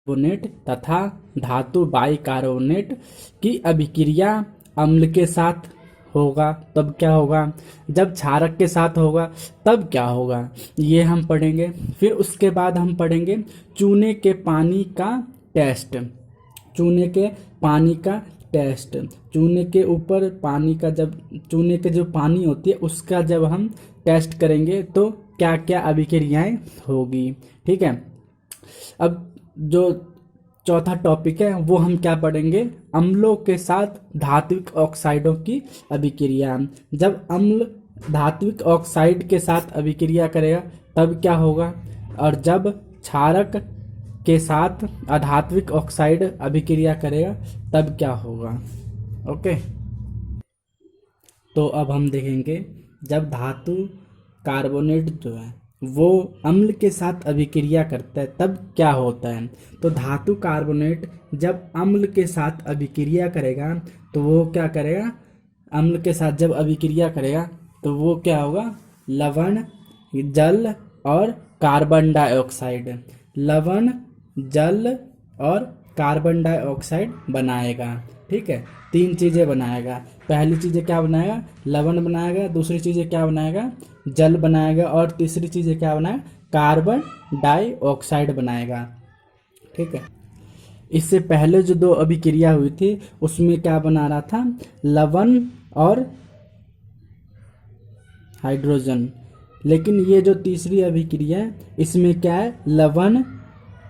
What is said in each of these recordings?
Carbonate तथा धातु bicarbonate की अभिक्रिया अम्ल के साथ होगा तब क्या होगा, जब क्षारक के साथ होगा तब क्या होगा, ये हम पढ़ेंगे। फिर उसके बाद हम पढ़ेंगे चूने के पानी का टेस्ट। चूने के पानी का टेस्ट, चूने के ऊपर पानी का, जब चूने के जो पानी होती है उसका जब हम टेस्ट करेंगे तो क्या क्या अभिक्रियाएं होगी। ठीक है। अब जो चौथा टॉपिक है वो हम क्या पढ़ेंगे, अम्लों के साथ धात्विक ऑक्साइडों की अभिक्रिया। जब अम्ल धात्विक ऑक्साइड के साथ अभिक्रिया करेगा तब क्या होगा, और जब क्षारक के साथ अधात्विक ऑक्साइड अभिक्रिया करेगा तब क्या होगा। ओके, तो अब हम देखेंगे जब धातु कार्बोनेट जो है वो अम्ल के साथ अभिक्रिया करता है तब क्या होता है। तो धातु कार्बोनेट जब अम्ल के साथ अभिक्रिया करेगा तो वो क्या करेगा, अम्ल के साथ जब अभिक्रिया करेगा तो वो क्या होगा, लवण, जल और कार्बन डाइऑक्साइड, लवण, जल और कार्बन डाइऑक्साइड बनाएगा। ठीक है, तीन चीज़ें बनाएगा। पहली चीज़ें क्या बनाएगा, लवण बनाएगा, दूसरी चीज़ें क्या बनाएगा, जल बनाएगा, और तीसरी चीज़ें क्या बनाएगा, कार्बन डाइऑक्साइड बनाएगा। ठीक है, इससे पहले जो दो अभिक्रिया हुई थी उसमें क्या बना रहा था, लवण और हाइड्रोजन। लेकिन ये जो तीसरी अभिक्रिया है इसमें क्या है, लवण,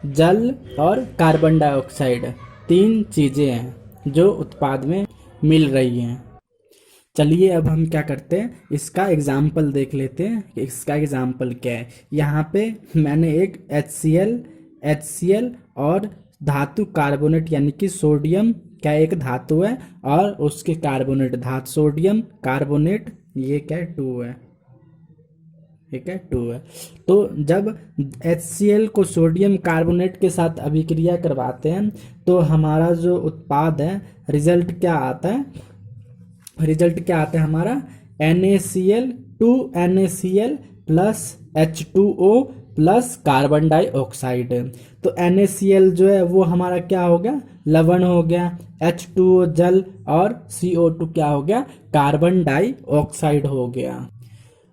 जल और कार्बन डाइऑक्साइड, तीन चीज़ें हैं जो उत्पाद में मिल रही हैं। चलिए अब हम क्या करते हैं, इसका एग्जाम्पल देख लेते हैं कि इसका एग्जाम्पल क्या है। यहाँ पे मैंने एक HCl और धातु कार्बोनेट यानी कि सोडियम क्या एक धातु है और उसके कार्बोनेट धातु सोडियम कार्बोनेट, ये क्या है 2 है, ठीक है 2 है। तो जब HCl को सोडियम कार्बोनेट के साथ अभिक्रिया करवाते हैं तो हमारा जो उत्पाद है रिजल्ट क्या आता है, रिजल्ट क्या आता है हमारा, NaCl 2NaCl plus H2O plus carbon dioxide. तो NaCl जो है वो हमारा क्या हो गया, लवण हो गया, H2O जल और CO2 क्या हो गया, कार्बन डाइऑक्साइड हो गया।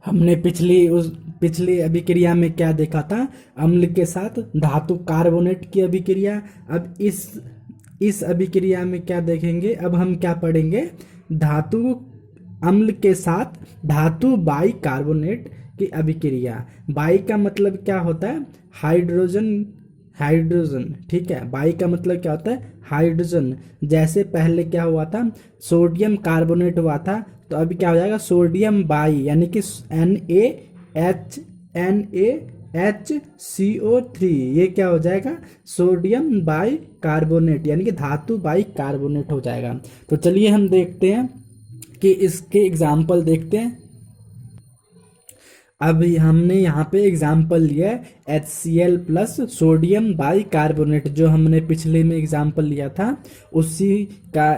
हमने पिछली अभिक्रिया में क्या देखा था, अम्ल के साथ धातु कार्बोनेट की अभिक्रिया। अब इस अभिक्रिया में क्या देखेंगे, अब हम क्या पढ़ेंगे, धातु अम्ल के साथ धातु बाइकार्बोनेट की अभिक्रिया। बाई का मतलब क्या होता है, हाइड्रोजन, हाइड्रोजन। ठीक है, बाई का मतलब क्या होता है, हाइड्रोजन। जैसे पहले क्या हुआ था, सोडियम कार्बोनेट हुआ था, तो अभी क्या हो जाएगा, सोडियम बाई यानी कि NaHCO3, ये क्या हो जाएगा, सोडियम बाई कार्बोनेट यानी कि धातु बाई कार्बोनेट हो जाएगा। तो चलिए हम देखते हैं कि इसके एग्जाम्पल देखते हैं। अभी हमने यहाँ पे एग्जाम्पल लिया है HCl plus sodium by carbonate, जो हमने पिछले में एग्जाम्पल लिया था उसी का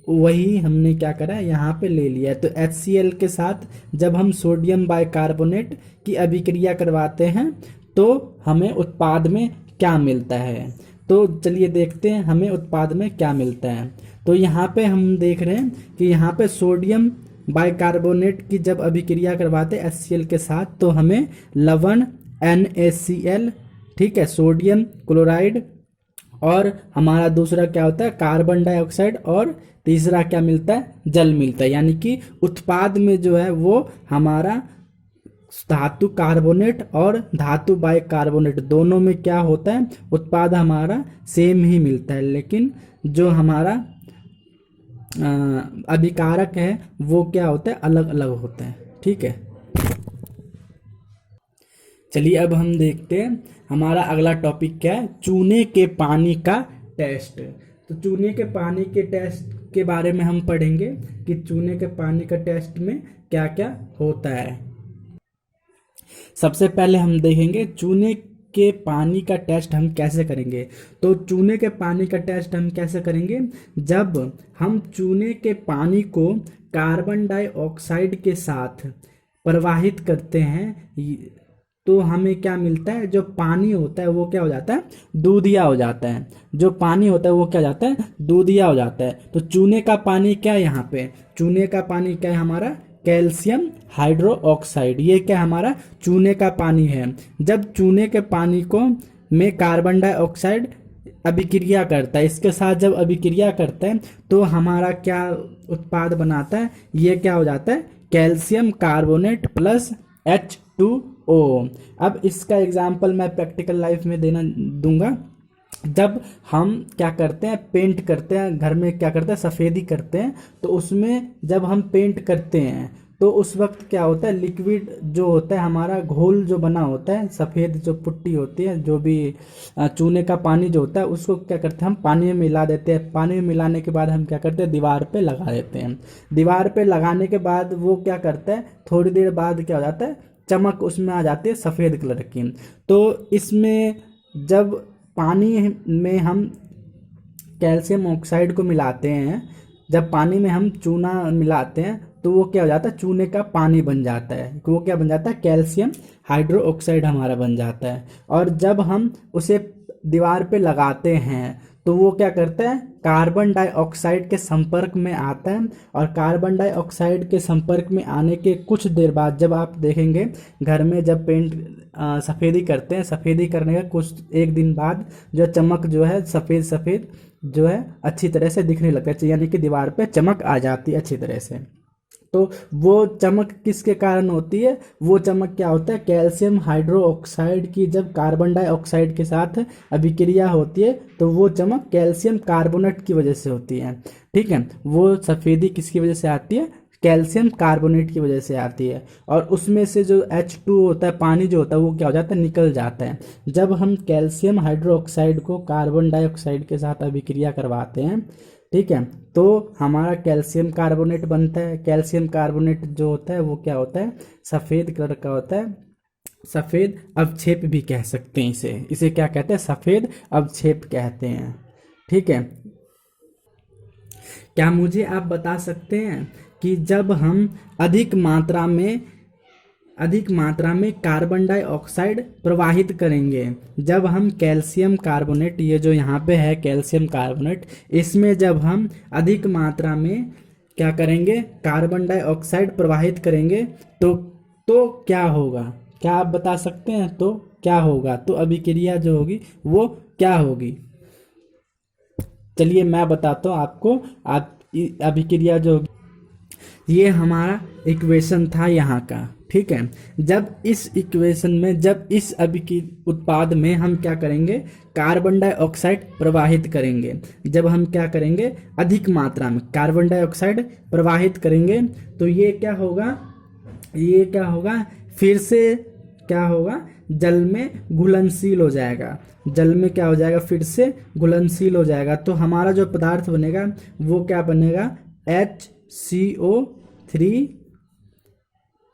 वही हमने क्या करा है यहाँ पे ले लिया है। तो HCl के साथ जब हम सोडियम बाई कार्बोनेट की अभिक्रिया करवाते हैं तो हमें उत्पाद में क्या मिलता है। तो चलिए देखते हैं हमें उत्पाद में क्या मिलता है। तो यहाँ पे हम देख रहे हैं कि यहाँ पे सोडियम बाइकार्बोनेट की जब अभिक्रिया करवाते हैं HCl के साथ तो हमें लवण NaCl, ठीक है, सोडियम क्लोराइड, और हमारा दूसरा क्या होता है कार्बन डाइऑक्साइड, और तीसरा क्या मिलता है, जल मिलता है। यानी कि उत्पाद में जो है वो हमारा धातु कार्बोनेट और धातु बाइकार्बोनेट दोनों में क्या होता है, उत्पाद हमारा सेम ही मिलता है, लेकिन जो हमारा अभिकारक है वो क्या होता है, अलग अलग होता है। ठीक है, चलिए अब हम देखते हैं हमारा अगला टॉपिक क्या है, चूने के पानी का टेस्ट। तो चूने के पानी के टेस्ट के बारे में हम पढ़ेंगे कि चूने के पानी का टेस्ट में क्या क्या होता है। सबसे पहले हम देखेंगे चूने के पानी का टेस्ट हम कैसे करेंगे। तो चूने के पानी का टेस्ट हम कैसे करेंगे, जब हम चूने के पानी को कार्बन डाइऑक्साइड के साथ प्रवाहित करते हैं तो हमें क्या मिलता है, जो पानी होता है वो क्या हो जाता है, दूधिया हो जाता है। जो पानी होता है वो क्या हो जाता है, दूधिया हो जाता है। तो चूने का पानी क्या है यहाँ पे, चूने का पानी क्या है हमारा, कैल्शियम हाइड्रो ऑक्साइड। ये क्या हमारा चूने का पानी है। जब चूने के पानी को में कार्बन डाइऑक्साइड अभिक्रिया करता है, इसके साथ जब अभिक्रिया करता है तो हमारा क्या उत्पाद बनाता है, ये क्या हो जाता है, कैल्शियम कार्बोनेट प्लस H2O। अब इसका एग्जाम्पल मैं प्रैक्टिकल लाइफ में देना दूंगा। जब हम क्या करते हैं, पेंट करते हैं, घर में क्या करते हैं, सफ़ेदी करते हैं, तो उसमें जब हम पेंट करते हैं तो उस वक्त क्या होता है, लिक्विड जो होता है हमारा, घोल जो बना होता है, सफ़ेद जो पुट्टी होती है, जो भी चूने का पानी जो होता है, उसको क्या करते हैं हम पानी में मिला देते हैं। पानी में मिलाने के बाद हम क्या करते हैं, दीवार पे लगा देते हैं। दीवार पे लगाने के बाद वो क्या करता है, थोड़ी देर बाद क्या हो जाता है, चमक उसमें आ जाती है सफ़ेद कलर की। तो इसमें जब पानी में हम कैल्शियम ऑक्साइड को मिलाते हैं, जब पानी में हम चूना मिलाते हैं तो वो क्या हो जाता है, चूने का पानी बन जाता है। वो क्या बन जाता है, कैल्शियम हाइड्रो ऑक्साइड हमारा बन जाता है। और जब हम उसे दीवार पे लगाते हैं तो वो क्या करता है, कार्बन डाइऑक्साइड के संपर्क में आता है। और कार्बन डाइऑक्साइड के संपर्क में आने के कुछ देर बाद, जब आप देखेंगे घर में जब पेंट सफ़ेदी करते हैं, सफ़ेदी करने का कुछ एक दिन बाद जो चमक जो है, सफ़ेद सफ़ेद जो है अच्छी तरह से दिखने लगता है, यानी कि दीवार पे चमक आ जाती है अच्छी तरह से। तो वो चमक किसके कारण होती है, वो चमक क्या होता है, कैल्शियम हाइड्रो ऑक्साइड की जब कार्बन डाइऑक्साइड के साथ अभिक्रिया होती है तो वो चमक कैल्शियम कार्बोनेट की वजह से होती है। ठीक है, वो सफ़ेदी किसकी वजह से आती है, कैल्शियम कार्बोनेट की वजह से आती है। और उसमें से जो H2 होता है, पानी जो होता है, वो क्या हो जाता है, निकल जाता है। जब हम कैल्शियम हाइड्रोक्साइड को कार्बन डाइऑक्साइड के साथ अभिक्रिया करवाते हैं, ठीक है, तो हमारा कैल्शियम कार्बोनेट बनता है। कैल्शियम कार्बोनेट जो होता है वो क्या होता है, सफ़ेद कलर का होता है। सफ़ेद अवक्षेप भी कह सकते हैं इसे, इसे क्या कहते हैं, सफ़ेद अवक्षेप कहते हैं। ठीक है, क्या मुझे आप बता सकते हैं कि जब हम अधिक मात्रा में कार्बन डाइऑक्साइड प्रवाहित करेंगे, जब हम कैल्शियम कार्बोनेट, ये जो यहाँ पे है कैल्शियम कार्बोनेट, इसमें जब हम अधिक मात्रा में क्या करेंगे, कार्बन डाइऑक्साइड प्रवाहित करेंगे तो क्या होगा, क्या आप बता सकते हैं, तो क्या होगा, तो अभिक्रिया जो होगी वो क्या होगी। चलिए मैं बताता हूँ आपको। आप अभिक्रिया जो होगी, ये हमारा इक्वेशन था यहाँ का। ठीक है, जब इस इक्वेशन में, जब इस उत्पाद में हम क्या करेंगे, कार्बन डाइऑक्साइड प्रवाहित करेंगे, जब हम क्या करेंगे, अधिक मात्रा में कार्बन डाइऑक्साइड प्रवाहित करेंगे, तो ये क्या होगा, फिर से क्या होगा, जल में घुलनशील हो जाएगा। जल में क्या हो जाएगा, फिर से घुलनशील हो जाएगा। तो हमारा जो पदार्थ बनेगा वो क्या बनेगा, HCO3।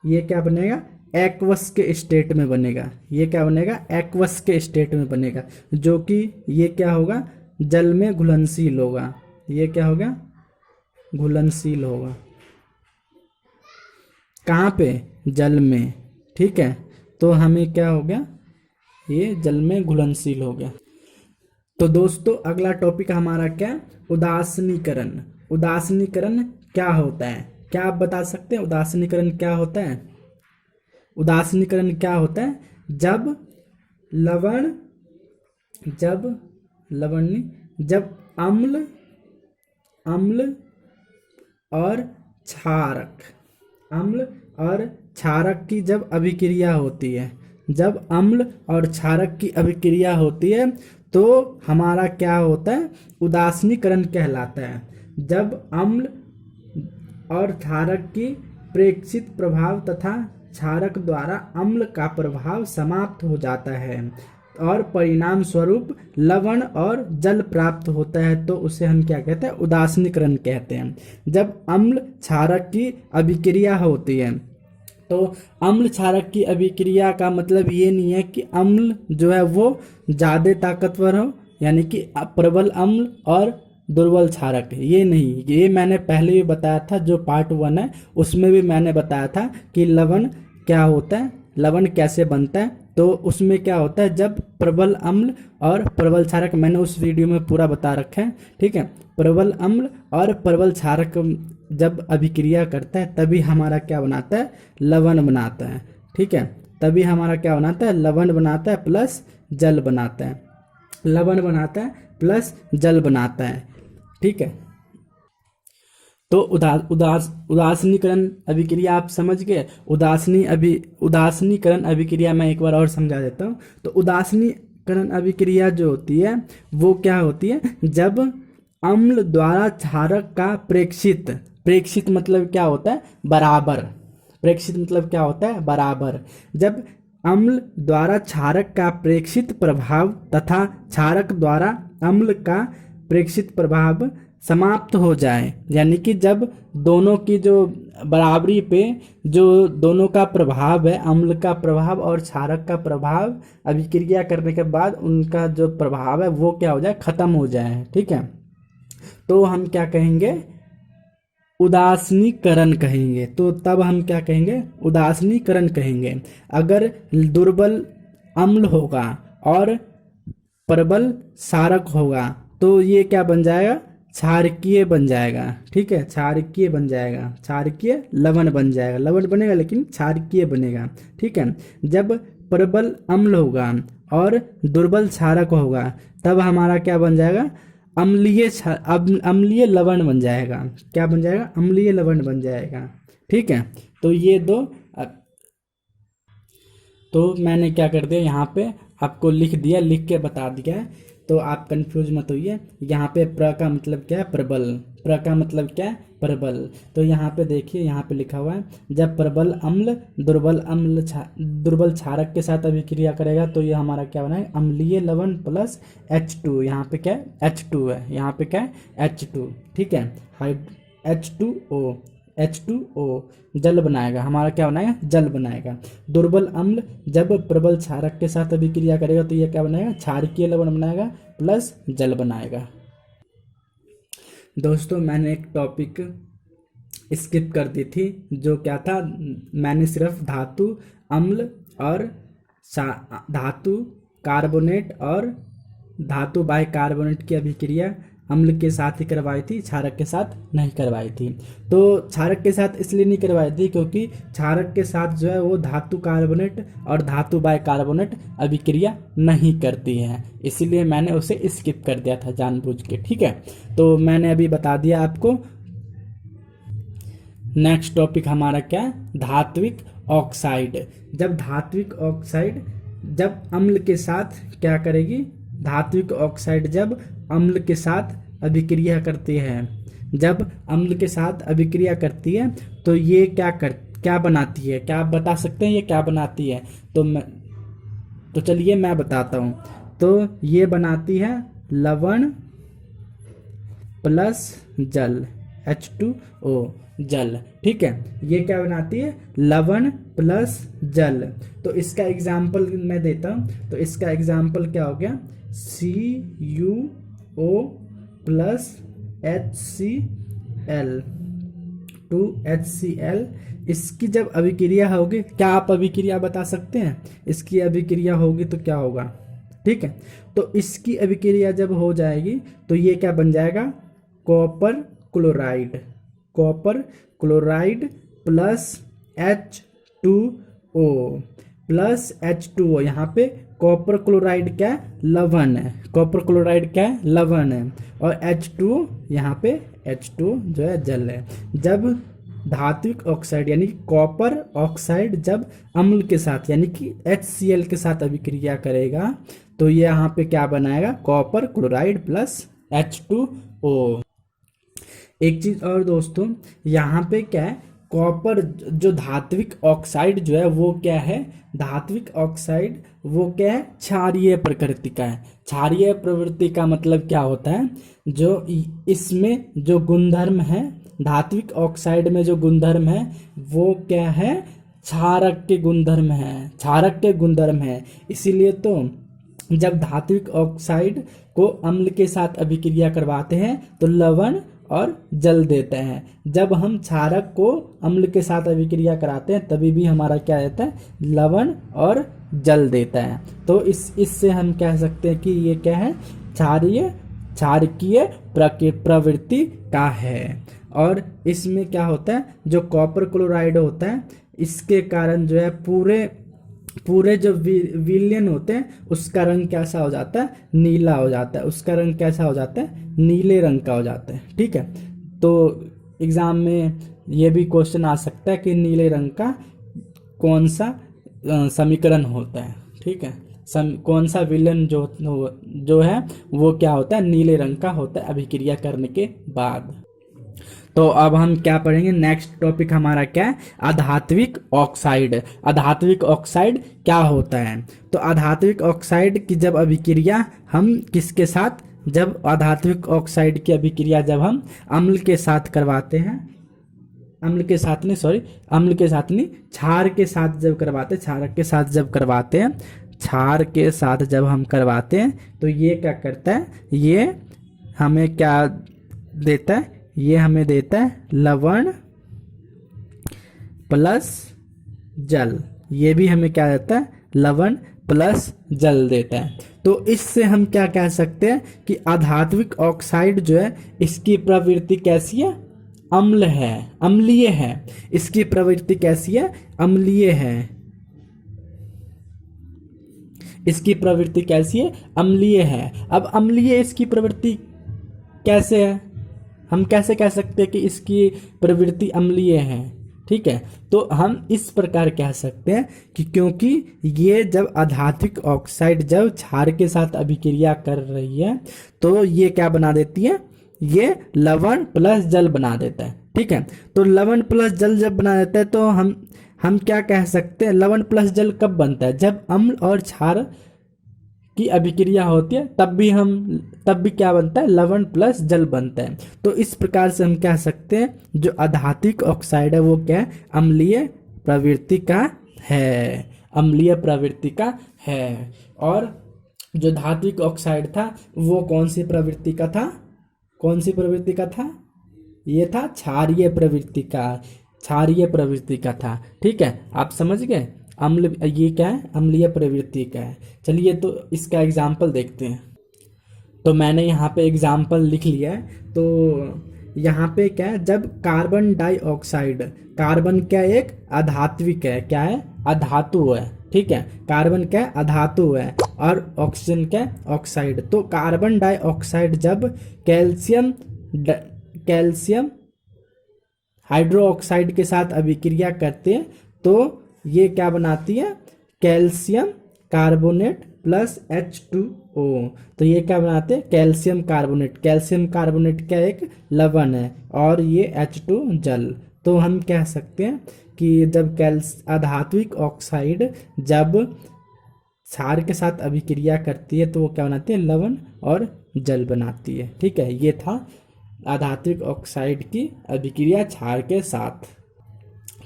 ये क्या बनेगा, एक्वस के स्टेट में बनेगा। ये क्या बनेगा, एक्वस के स्टेट में बनेगा, जो कि ये क्या होगा, जल में घुलनशील होगा। ये क्या होगा, घुलनशील होगा। कहाँ पे, जल में। ठीक है, तो हमें क्या हो गया, ये जल में घुलनशील हो गया। तो दोस्तों अगला टॉपिक हमारा क्या, उदासीनीकरण। उदासीनीकरण क्या होता है, क्या आप बता सकते हैं उदासीनीकरण क्या होता है। उदासीनीकरण क्या होता है, जब अम्ल और क्षारक की जब अभिक्रिया होती है, जब अम्ल और क्षारक की अभिक्रिया होती है तो हमारा क्या होता है, उदासीनीकरण कहलाता है। जब अम्ल और क्षारक की प्रेक्षित प्रभाव तथा क्षारक द्वारा अम्ल का प्रभाव समाप्त हो जाता है और परिणाम स्वरूप लवण और जल प्राप्त होता है, तो उसे हम क्या कहते हैं, उदासीनीकरण कहते हैं। जब अम्ल क्षारक की अभिक्रिया होती है, तो अम्ल क्षारक की अभिक्रिया का मतलब ये नहीं है कि अम्ल जो है वो ज़्यादा ताकतवर हो, यानी कि प्रबल अम्ल और दुर्बल क्षारक है, ये नहीं। ये मैंने पहले भी बताया था, जो पार्ट 1 है उसमें भी मैंने बताया था कि लवण क्या होता है, लवण कैसे बनता है, तो उसमें क्या होता है, जब प्रबल अम्ल और प्रबल क्षारक, मैंने उस वीडियो में पूरा बता रखा है, ठीक है। प्रबल अम्ल और प्रबल क्षारक जब अभिक्रिया करता है तभी हमारा क्या बनाता है, लवण बनाता है, ठीक है। तभी हमारा क्या बनाता है, लवण बनाता है प्लस जल बनाता है, लवण बनाता है प्लस जल बनाता है, ठीक है। तो उदासीनीकरण अभिक्रिया आप समझ गए। उदासीनीकरण अभिक्रिया मैं एक बार और समझा देता हूँ। तो उदासीनीकरण अभिक्रिया जो होती है वो क्या होती है, जब अम्ल द्वारा क्षारक का प्रेक्षित, प्रेक्षित मतलब क्या होता है, बराबर, प्रेक्षित मतलब क्या होता है, बराबर। जब अम्ल द्वारा क्षारक का प्रेक्षित प्रभाव तथा क्षारक द्वारा अम्ल का प्रेक्षित प्रभाव समाप्त हो जाए, यानी कि जब दोनों की जो बराबरी पे जो दोनों का प्रभाव है, अम्ल का प्रभाव और क्षारक का प्रभाव, अभिक्रिया करने के बाद उनका जो प्रभाव है वो क्या हो जाए, खत्म हो जाए, ठीक है। तो हम क्या कहेंगे, उदासीनीकरण कहेंगे। तो तब हम क्या कहेंगे, उदासीनीकरण कहेंगे। अगर दुर्बल अम्ल होगा और प्रबल क्षारक होगा तो ये क्या बन जाएगा, क्षारकीय बन जाएगा, ठीक है, क्षारकीय बन जाएगा, क्षारकीय लवण बन जाएगा, लवण बनेगा लेकिन क्षारकीय बनेगा, ठीक है। जब प्रबल अम्ल होगा और दुर्बल क्षारक होगा तब हमारा क्या बन जाएगा, अम्लीय लवण बन जाएगा। क्या बन जाएगा, अम्लीय लवण बन जाएगा, ठीक है। तो ये दो, तो मैंने क्या कर दिया यहाँ पे आपको लिख दिया, लिख के बता दिया है, तो आप कंफ्यूज मत होइए। यहाँ पे प्र का मतलब क्या है, प्रबल, प्र का मतलब क्या है, प्रबल। तो यहाँ पे देखिए, यहाँ पे लिखा हुआ है, जब प्रबल अम्ल दुर्बल क्षारक के साथ अभिक्रिया करेगा तो ये हमारा क्या बनाएगा, अम्लीय लवण प्लस H2। यहाँ पे क्या है, H2 है, यहाँ पे क्या है, H2, ठीक है, H2O जल बनाएगा, हमारा क्या बनाएगा, जल बनाएगा। दुर्बल अम्ल जब प्रबल क्षारक के साथ अभिक्रिया करेगा तो ये क्या बनाएगा, क्षारकीय लवण बनाएगा प्लस जल बनाएगा। दोस्तों मैंने एक टॉपिक स्किप कर दी थी, जो क्या था, मैंने सिर्फ धातु अम्ल और धातु कार्बोनेट और धातु बाइकार्बोनेट की अभिक्रिया अम्ल के साथ ही करवाई थी, क्षारक के साथ नहीं करवाई थी। तो क्षारक के साथ इसलिए नहीं करवाई थी क्योंकि क्षारक के साथ जो है वो धातु कार्बोनेट और धातु बाइकार्बोनेट अभिक्रिया नहीं करती है, इसीलिए मैंने उसे स्किप कर दिया था जानबूझ के, ठीक है। तो मैंने अभी बता दिया आपको। नेक्स्ट टॉपिक हमारा क्या है, धात्विक ऑक्साइड। जब धात्विक ऑक्साइड जब अम्ल के साथ क्या करेगी, धात्विक ऑक्साइड जब अम्ल के साथ अभिक्रिया करती है, जब अम्ल के साथ अभिक्रिया करती है तो ये क्या बनाती है, क्या आप बता सकते हैं ये क्या बनाती है? तो चलिए मैं बताता हूँ। तो ये बनाती है लवण प्लस जल, H2O जल, ठीक है। ये क्या बनाती है, लवण प्लस जल। तो इसका एग्जाम्पल मैं देता हूँ। तो इसका एग्जाम्पल क्या हो गया, CuO प्लस HCl 2HCl। इसकी जब अभिक्रिया होगी, क्या आप अभिक्रिया बता सकते हैं? इसकी अभिक्रिया होगी तो क्या होगा, ठीक है। तो इसकी अभिक्रिया जब हो जाएगी तो ये क्या बन जाएगा, copper chloride, copper chloride plus H2O plus H2O। यहाँ पे कॉपर क्लोराइड क्या है, लवण है, कॉपर क्लोराइड क्या है, लवण है, और H2O यहाँ पे H2O जो है जल है। जब धात्विक ऑक्साइड यानी कॉपर ऑक्साइड जब अम्ल के साथ यानी कि HCl के साथ अभिक्रिया करेगा तो ये यहाँ पे क्या बनाएगा, कॉपर क्लोराइड प्लस H2O। एक चीज और दोस्तों, यहाँ पे क्या है, कॉपर जो धात्विक ऑक्साइड जो है वो क्या है, धात्विक ऑक्साइड वो क्या है, क्षारीय प्रकृति का है। क्षारीय प्रवृत्ति का मतलब क्या होता है, जो इसमें जो गुणधर्म है, धात्विक ऑक्साइड में जो गुणधर्म है वो क्या है, क्षारक के गुणधर्म है, क्षारक के गुणधर्म है। इसीलिए तो जब धात्विक ऑक्साइड को अम्ल के साथ अभिक्रिया करवाते हैं तो लवण और जल देते हैं। जब हम क्षारक को अम्ल के साथ अभिक्रिया कराते हैं तभी भी हमारा क्या रहता है, लवण और जल देता है। तो इससे हम कह सकते हैं कि ये क्या है, क्षारकीय प्रवृत्ति का है। और इसमें क्या होता है, जो कॉपर क्लोराइड होता है इसके कारण जो है पूरे जो विलयन होते हैं उसका रंग कैसा हो जाता है, नीला हो जाता है। उसका रंग कैसा हो जाता है, नीले रंग का हो जाता है। ठीक है, तो एग्जाम में ये भी क्वेश्चन आ सकता है कि नीले रंग का कौन सा समीकरण होता है। ठीक है, कौन सा विलयन जो है वो क्या होता है, नीले रंग का होता है अभिक्रिया करने के बाद। तो अब हम क्या पढ़ेंगे, नेक्स्ट टॉपिक हमारा क्या है, आधात्विक ऑक्साइड। आधात्विक ऑक्साइड क्या होता है, तो आधात्विक ऑक्साइड की जब अभिक्रिया हम किसके साथ, जब आधात्विक ऑक्साइड की अभिक्रिया जब हम अम्ल के साथ करवाते हैं, अम्ल के साथ नहीं, क्षार के साथ जब करवाते हैं, क्षार के साथ जब हम करवाते हैं तो ये क्या करता है, ये हमें क्या देता है, ये हमें देता है लवण प्लस जल। ये भी हमें क्या देता है, लवण प्लस जल देता है। तो इससे हम क्या कह सकते हैं कि आधात्विक ऑक्साइड जो है इसकी प्रवृत्ति कैसी है, अम्ल है, अम्लीय है। इसकी प्रवृत्ति कैसी है, अम्लीय है। इसकी प्रवृत्ति कैसी है, अम्लीय है। अब अम्लीय इसकी प्रवृत्ति कैसे है, हम कैसे कह सकते हैं कि इसकी प्रवृत्ति अम्लीय है। ठीक है, तो हम इस प्रकार कह सकते हैं कि क्योंकि ये जब आधात्विक ऑक्साइड जब क्षार के साथ अभिक्रिया कर रही है तो ये क्या बना देती है, ये लवण प्लस जल बना देता है। ठीक है, तो लवण प्लस जल जब बना देता है तो हम क्या कह सकते हैं, लवण प्लस जल कब बनता है, जब अम्ल और क्षार की अभिक्रिया होती है तब भी क्या बनता है, लवण प्लस जल बनता है। तो इस प्रकार से हम कह सकते हैं जो आधात्विक ऑक्साइड है वो क्या है, अम्लीय प्रवृत्ति का है, अम्लीय प्रवृत्ति का है। और जो धात्विक ऑक्साइड था वो कौन सी प्रवृत्ति का था, कौन सी प्रवृत्ति का था, ये था क्षारीय प्रवृत्ति का, क्षारीय प्रवृत्ति का था। ठीक है, आप समझ गए, अम्ल ये क्या है, अम्लीय प्रवृत्ति का है। चलिए तो इसका एग्जाम्पल देखते हैं। तो मैंने यहाँ पे एग्जाम्पल लिख लिया है। तो यहाँ पे क्या है, जब कार्बन डाइऑक्साइड, कार्बन क्या एक अधात्विक है, क्या है, अधातु है। ठीक है, कार्बन क्या अधातु है और ऑक्सीजन क्या ऑक्साइड। तो कार्बन डाइऑक्साइड जब कैल्शियम हाइड्रोक्साइड के साथ अभिक्रिया करते हैं तो ये क्या बनाती है, कैल्शियम कार्बोनेट प्लस H2O। तो ये क्या बनाते हैं, कैल्शियम कार्बोनेट। कैल्शियम कार्बोनेट क्या एक लवण है और ये H2 जल। तो हम कह सकते हैं कि जब अधात्विक ऑक्साइड जब क्षार के साथ अभिक्रिया करती है तो वो क्या बनाती है, लवण और जल बनाती है। ठीक है, ये था आधात्विक ऑक्साइड की अभिक्रिया क्षार के साथ।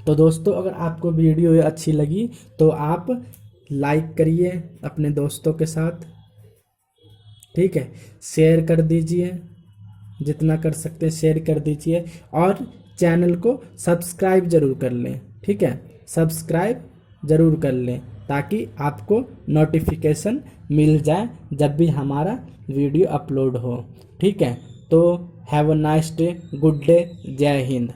तो दोस्तों अगर आपको वीडियो ये अच्छी लगी तो आप लाइक करिए अपने दोस्तों के साथ। ठीक है, शेयर कर दीजिए, जितना कर सकते हैं शेयर कर दीजिए और चैनल को सब्सक्राइब जरूर कर लें। ठीक है, सब्सक्राइब जरूर कर लें ताकि आपको नोटिफिकेशन मिल जाए जब भी हमारा वीडियो अपलोड हो। ठीक है, तो have a nice day, good day, जय हिंद।